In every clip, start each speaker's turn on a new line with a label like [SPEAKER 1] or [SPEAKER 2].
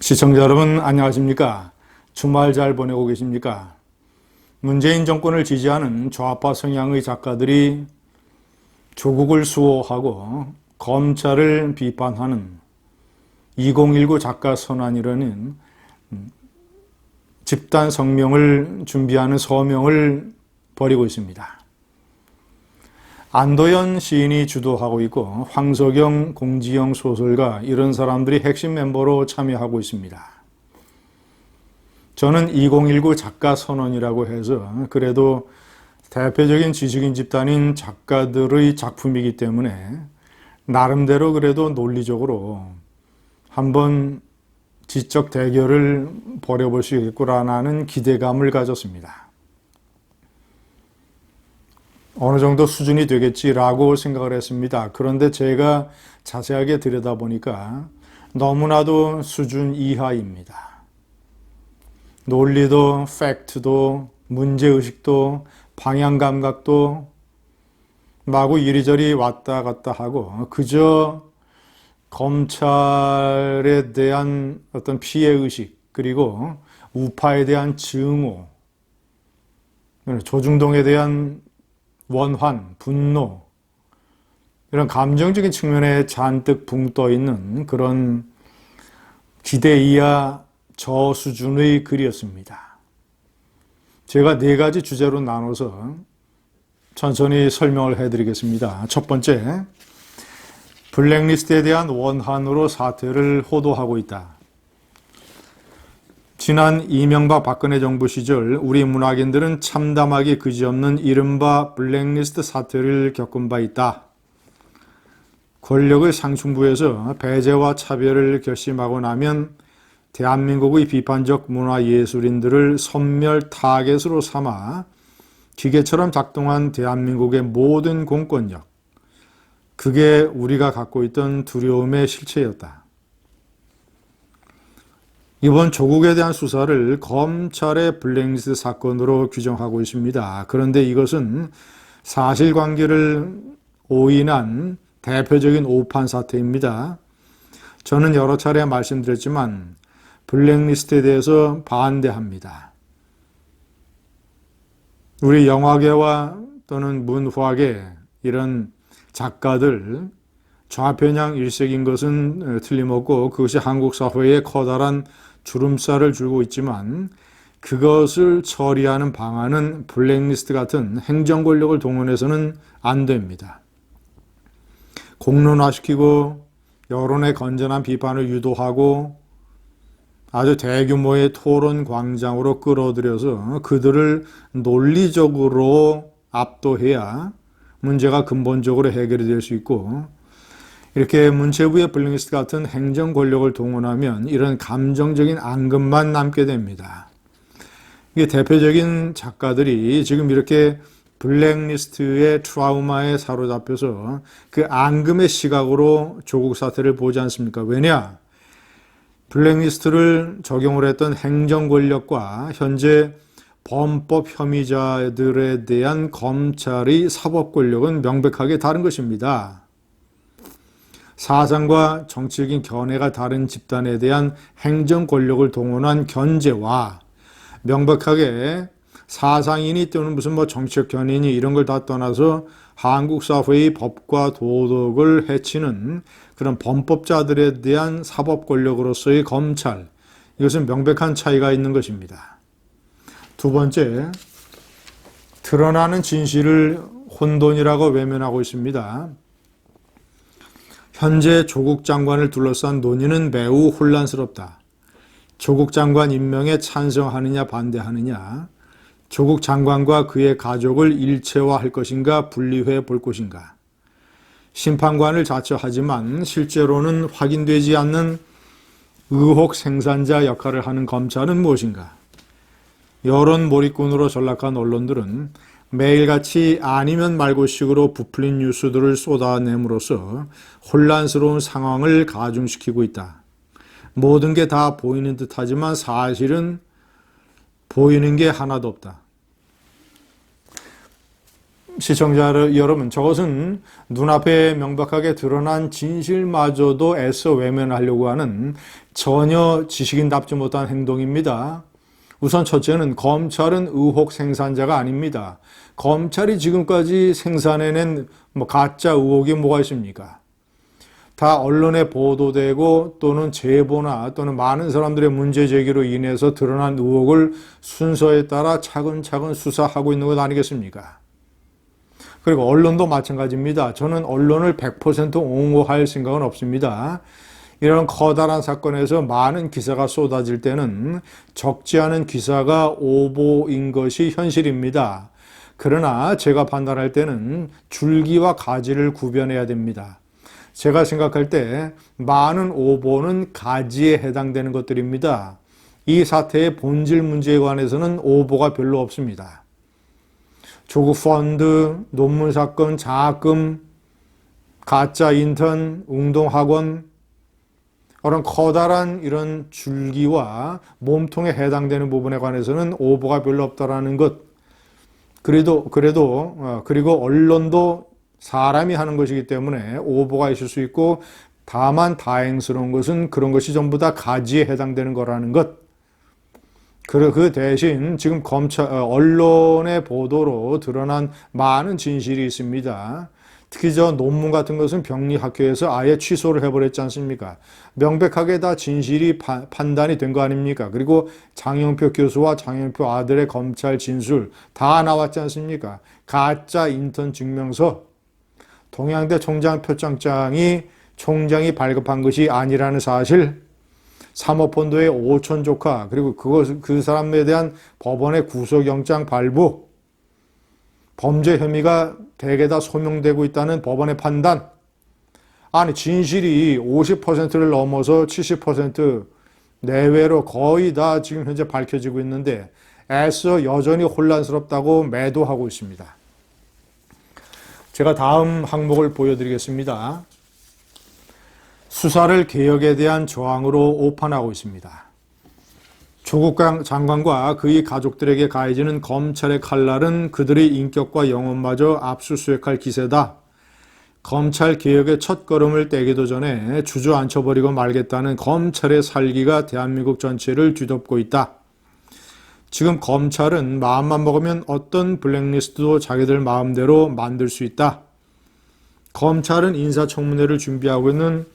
[SPEAKER 1] 시청자 여러분 안녕하십니까? 주말 잘 보내고 계십니까? 문재인 정권을 지지하는 좌파 성향의 작가들이 조국을 수호하고 검찰을 비판하는 2019 작가 선언이라는 집단 성명을 준비하는 서명을 벌이고 있습니다. 안도현 시인이 주도하고 있고 황석영, 공지영 소설가 이런 사람들이 핵심 멤버로 참여하고 있습니다. 저는 2019 작가 선언이라고 해서 그래도 대표적인 지식인 집단인 작가들의 작품이기 때문에 나름대로 그래도 논리적으로 한번 지적 대결을 벌여볼 수 있겠구나라는 기대감을 가졌습니다. 어느 정도 수준이 되겠지라고 생각을 했습니다. 그런데 제가 자세하게 들여다보니까 너무나도 수준 이하입니다. 논리도, 팩트도, 문제의식도, 방향감각도 마구 이리저리 왔다 갔다 하고 그저 검찰에 대한 어떤 피해의식 그리고 우파에 대한 증오, 조중동에 대한 원환, 분노 이런 감정적인 측면에 잔뜩 붕떠 있는 그런 기대 이하 저수준의 글이었습니다. 제가 네 가지 주제로 나눠서 천천히 설명을 해드리겠습니다. 첫 번째, 블랙리스트에 대한 원한으로 사퇴를 호도하고 있다. 지난 이명박 박근혜 정부 시절 우리 문학인들은 참담하기 그지없는 이른바 블랙리스트 사태를 겪은 바 있다. 권력의 상층부에서 배제와 차별을 결심하고 나면 대한민국의 비판적 문화예술인들을 선멸 타겟으로 삼아 기계처럼 작동한 대한민국의 모든 공권력, 그게 우리가 갖고 있던 두려움의 실체였다. 이번 조국에 대한 수사를 검찰의 블랙리스트 사건으로 규정하고 있습니다. 그런데 이것은 사실관계를 오인한 대표적인 오판 사태입니다. 저는 여러 차례 말씀드렸지만 블랙리스트에 대해서 반대합니다. 우리 영화계와 또는 문화계 이런 작가들 좌편향 일색인 것은 틀림없고 그것이 한국 사회에 커다란 주름살을 줄고 있지만 그것을 처리하는 방안은 블랙리스트 같은 행정 권력을 동원해서는 안 됩니다. 공론화시키고 여론의 건전한 비판을 유도하고 아주 대규모의 토론 광장으로 끌어들여서 그들을 논리적으로 압도해야 문제가 근본적으로 해결이 될 수 있고 이렇게 문체부의 블랙리스트 같은 행정 권력을 동원하면 이런 감정적인 앙금만 남게 됩니다. 이게 대표적인 작가들이 지금 이렇게 블랙리스트의 트라우마에 사로잡혀서 그 앙금의 시각으로 조국 사태를 보지 않습니까? 왜냐? 블랙리스트를 적용을 했던 행정 권력과 현재 범법 혐의자들에 대한 검찰의 사법 권력은 명백하게 다른 것입니다. 사상과 정치적인 견해가 다른 집단에 대한 행정 권력을 동원한 견제와 명백하게 사상인이 또는 무슨 정치적 견해니 이런 걸 다 떠나서 한국 사회의 법과 도덕을 해치는 그런 범법자들에 대한 사법 권력으로서의 검찰, 이것은 명백한 차이가 있는 것입니다. 두 번째, 드러나는 진실을 혼돈이라고 외면하고 있습니다. 현재 조국 장관을 둘러싼 논의는 매우 혼란스럽다. 조국 장관 임명에 찬성하느냐 반대하느냐, 조국 장관과 그의 가족을 일체화할 것인가 분리해 볼 것인가, 심판관을 자처하지만 실제로는 확인되지 않는 의혹 생산자 역할을 하는 검찰은 무엇인가. 여론 몰입꾼으로 전락한 언론들은 매일같이 아니면 말고식으로 부풀린 뉴스들을 쏟아냄으로써 혼란스러운 상황을 가중시키고 있다. 모든 게 다 보이는 듯하지만 사실은 보이는 게 하나도 없다. 시청자 여러분, 저것은 눈앞에 명백하게 드러난 진실마저도 애써 외면하려고 하는 전혀 지식인답지 못한 행동입니다. 우선 첫째는 검찰은 의혹 생산자가 아닙니다. 검찰이 지금까지 생산해낸 가짜 의혹이 뭐가 있습니까? 다 언론에 보도되고 또는 제보나 또는 많은 사람들의 문제 제기로 인해서 드러난 의혹을 순서에 따라 차근차근 수사하고 있는 것 아니겠습니까? 그리고 언론도 마찬가지입니다. 저는 언론을 100% 옹호할 생각은 없습니다. 이런 커다란 사건에서 많은 기사가 쏟아질 때는 적지 않은 기사가 오보인 것이 현실입니다. 그러나 제가 판단할 때는 줄기와 가지를 구별해야 됩니다. 제가 생각할 때 많은 오보는 가지에 해당되는 것들입니다. 이 사태의 본질 문제에 관해서는 오보가 별로 없습니다. 조국 펀드, 논문 사건, 장학금, 가짜 인턴, 운동학원, 그런 커다란 이런 줄기와 몸통에 해당되는 부분에 관해서는 오보가 별로 없다라는 것. 그리고 언론도 사람이 하는 것이기 때문에 오보가 있을 수 있고, 다만 다행스러운 것은 그런 것이 전부 다 가지에 해당되는 거라는 것. 그 대신 지금 언론의 보도로 드러난 많은 진실이 있습니다. 특히 저 논문 같은 것은 병리학회에서 아예 취소를 해버렸지 않습니까? 명백하게 다 진실이 판단이 된 거 아닙니까? 그리고 장영표 교수와 장영표 아들의 검찰 진술 다 나왔지 않습니까? 가짜 인턴 증명서, 동양대 총장 표창장이 총장이 발급한 것이 아니라는 사실, 사모펀드의 5천 조카, 그리고 그 사람에 대한 법원의 구속영장 발부, 범죄 혐의가 대개 다 소명되고 있다는 법원의 판단. 아니, 진실이 50%를 넘어서 70% 내외로 거의 다 지금 현재 밝혀지고 있는데 애써 여전히 혼란스럽다고 매도하고 있습니다. 제가 다음 항목을 보여드리겠습니다. 수사를 개혁에 대한 저항으로 오판하고 있습니다. 조국 장관과 그의 가족들에게 가해지는 검찰의 칼날은 그들의 인격과 영혼마저 압수수색할 기세다. 검찰 개혁의 첫걸음을 떼기도 전에 주저앉혀버리고 말겠다는 검찰의 살기가 대한민국 전체를 뒤덮고 있다. 지금 검찰은 마음만 먹으면 어떤 블랙리스트도 자기들 마음대로 만들 수 있다. 검찰은 인사청문회를 준비하고 있는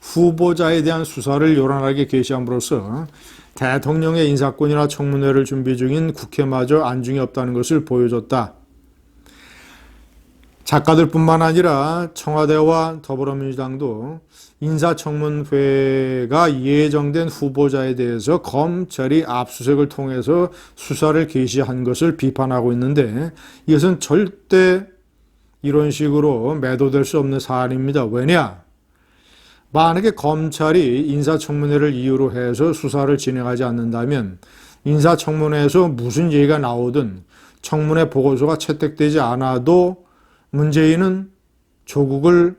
[SPEAKER 1] 후보자에 대한 수사를 요란하게 개시함으로써 대통령의 인사권이나 청문회를 준비 중인 국회마저 안중에 없다는 것을 보여줬다. 작가들뿐만 아니라 청와대와 더불어민주당도 인사청문회가 예정된 후보자에 대해서 검찰이 압수수색을 통해서 수사를 개시한 것을 비판하고 있는데, 이것은 절대 이런 식으로 매도될 수 없는 사안입니다. 왜냐? 만약에 검찰이 인사청문회를 이유로 해서 수사를 진행하지 않는다면 인사청문회에서 무슨 얘기가 나오든 청문회 보고서가 채택되지 않아도 문재인은 조국을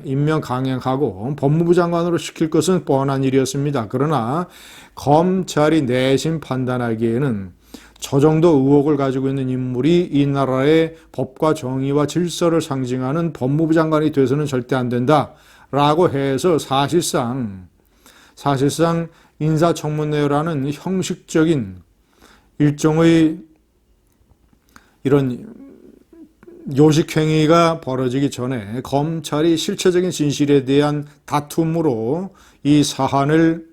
[SPEAKER 1] 임명 강행하고 법무부 장관으로 시킬 것은 뻔한 일이었습니다. 그러나 검찰이 내심 판단하기에는 저 정도 의혹을 가지고 있는 인물이 이 나라의 법과 정의와 질서를 상징하는 법무부 장관이 돼서는 절대 안 된다 라고 해서 사실상 인사청문회라는 형식적인 일종의 이런 요식행위가 벌어지기 전에 검찰이 실체적인 진실에 대한 다툼으로 이 사안을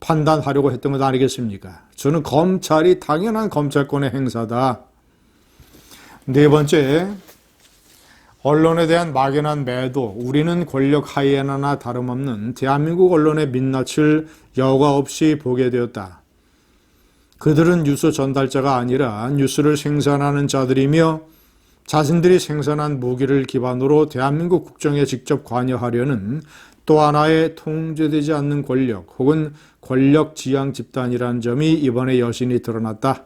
[SPEAKER 1] 판단하려고 했던 것 아니겠습니까? 저는 검찰이 당연한 검찰권의 행사다. 네 번째, 언론에 대한 막연한 매도. 우리는 권력 하이에나나 다름없는 대한민국 언론의 민낯을 여과 없이 보게 되었다. 그들은 뉴스 전달자가 아니라 뉴스를 생산하는 자들이며 자신들이 생산한 무기를 기반으로 대한민국 국정에 직접 관여하려는 또 하나의 통제되지 않는 권력 혹은 권력 지향 집단이라는 점이 이번에 여신이 드러났다.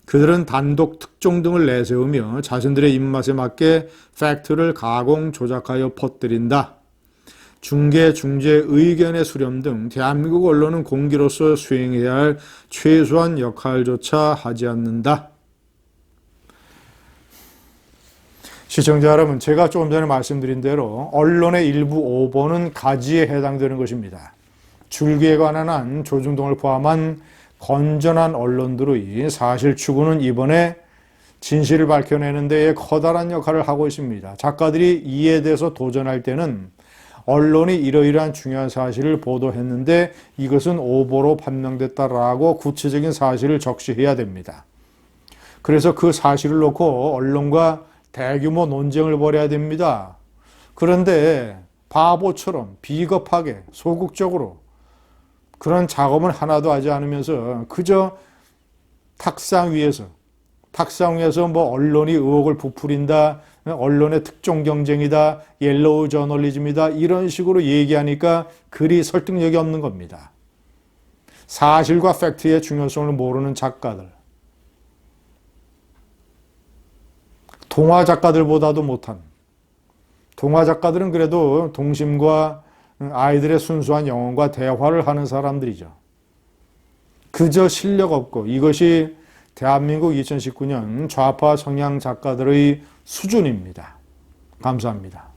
[SPEAKER 1] 그들은 단독 특종 등을 내세우며 자신들의 입맛에 맞게 팩트를 가공 조작하여 퍼뜨린다. 중계, 중재, 의견의 수렴 등 대한민국 언론은 공기로서 수행해야 할 최소한 역할조차 하지 않는다. 시청자 여러분, 제가 조금 전에 말씀드린 대로 언론의 일부 오보는 가지에 해당되는 것입니다. 줄기에 관한 한 조중동을 포함한 건전한 언론들의 사실 추구는 이번에 진실을 밝혀내는 데에 커다란 역할을 하고 있습니다. 작가들이 이에 대해서 도전할 때는 언론이 이러이러한 중요한 사실을 보도했는데 이것은 오보로 판명됐다라고 구체적인 사실을 적시해야 됩니다. 그래서 그 사실을 놓고 언론과 대규모 논쟁을 벌여야 됩니다. 그런데 바보처럼 비겁하게 소극적으로 그런 작업은 하나도 하지 않으면서 그저 탁상 위에서 뭐 언론이 의혹을 부풀린다, 언론의 특종 경쟁이다, 옐로우 저널리즘이다 이런 식으로 얘기하니까 그리 설득력이 없는 겁니다. 사실과 팩트의 중요성을 모르는 작가들, 동화 작가들보다도 못한, 동화 작가들은 그래도 동심과 아이들의 순수한 영혼과 대화를 하는 사람들이죠. 그저 실력 없고 이것이 대한민국 2019년 좌파 성향 작가들의 수준입니다. 감사합니다.